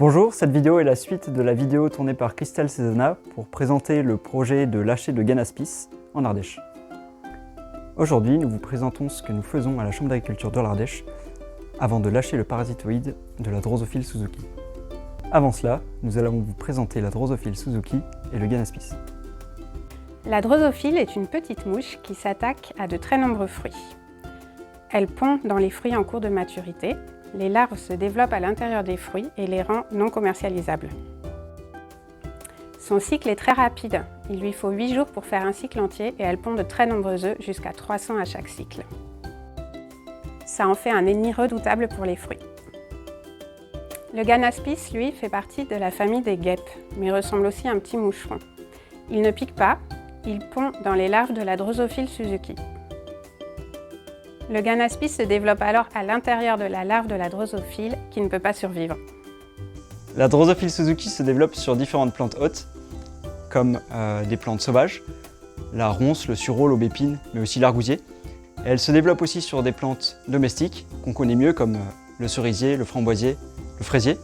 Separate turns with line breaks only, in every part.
Bonjour, cette vidéo est la suite de la vidéo tournée par Christelle Cézanna pour présenter le projet de lâcher de Ganaspice en Ardèche. Aujourd'hui, nous vous présentons ce que nous faisons à la Chambre d'agriculture de l'Ardèche avant de lâcher le parasitoïde de la Drosophile Suzuki. Avant cela, nous allons vous présenter la Drosophile Suzuki et le Ganaspice.
La drosophile est une petite mouche qui s'attaque à de très nombreux fruits. Elle pond dans les fruits en cours de maturité. Les larves se développent à l'intérieur des fruits et les rend non commercialisables. Son cycle est très rapide. Il lui faut 8 jours pour faire un cycle entier et elle pond de très nombreux œufs, jusqu'à 300 à chaque cycle. Ça en fait un ennemi redoutable pour les fruits. Le Ganaspice, lui, fait partie de la famille des guêpes, mais ressemble aussi à un petit moucheron. Il ne pique pas, il pond dans les larves de la Drosophile Suzuki. Le Ganaspice se développe alors à l'intérieur de la larve de la drosophile qui ne peut pas survivre.
La Drosophile Suzuki se développe sur différentes plantes hôtes, comme des plantes sauvages, la ronce, le sureau, l'aubépine, mais aussi l'argousier. Elle se développe aussi sur des plantes domestiques qu'on connaît mieux comme le cerisier, le framboisier, le fraisier.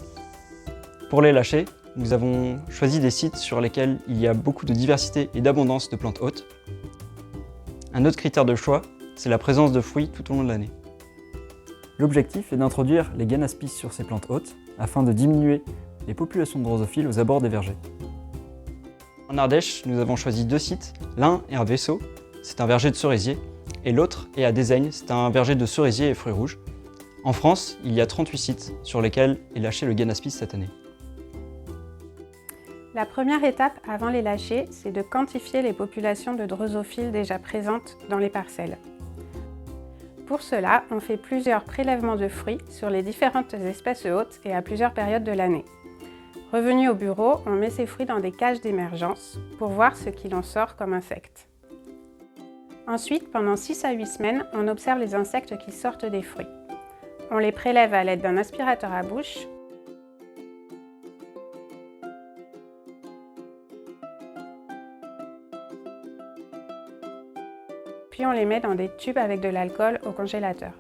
Pour les lâcher, nous avons choisi des sites sur lesquels il y a beaucoup de diversité et d'abondance de plantes hôtes. Un autre critère de choix, c'est la présence de fruits tout au long de l'année. L'objectif est d'introduire les Ganaspices sur ces plantes hôtes afin de diminuer les populations de drosophiles aux abords des vergers. En Ardèche, nous avons choisi deux sites. L'un est un vaisseau, c'est un verger de cerisier, et l'autre est à Dézaigne, c'est un verger de cerisier et fruits rouges. En France, il y a 38 sites sur lesquels est lâché le Ganaspice cette année.
La première étape avant les lâchers, c'est de quantifier les populations de drosophiles déjà présentes dans les parcelles. Pour cela, on fait plusieurs prélèvements de fruits sur les différentes espèces hôtes et à plusieurs périodes de l'année. Revenu au bureau, on met ces fruits dans des cages d'émergence pour voir ce qu'il en sort comme insectes. Ensuite, pendant 6 à 8 semaines, on observe les insectes qui sortent des fruits. On les prélève à l'aide d'un aspirateur à bouche, puis on les met dans des tubes avec de l'alcool au congélateur.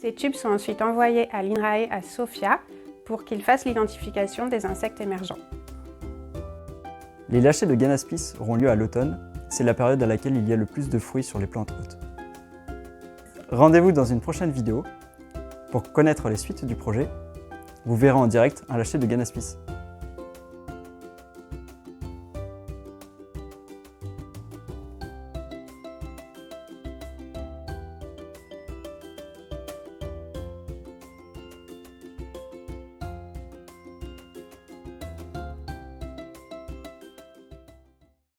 Ces tubes sont ensuite envoyés à l'INRAE à Sofia pour qu'ils fassent l'identification des insectes émergents.
Les lâchers de Ganaspice auront lieu à l'automne, c'est la période à laquelle il y a le plus de fruits sur les plantes hôtes. Rendez-vous dans une prochaine vidéo pour connaître les suites du projet. Vous verrez en direct un lâcher de Ganaspice.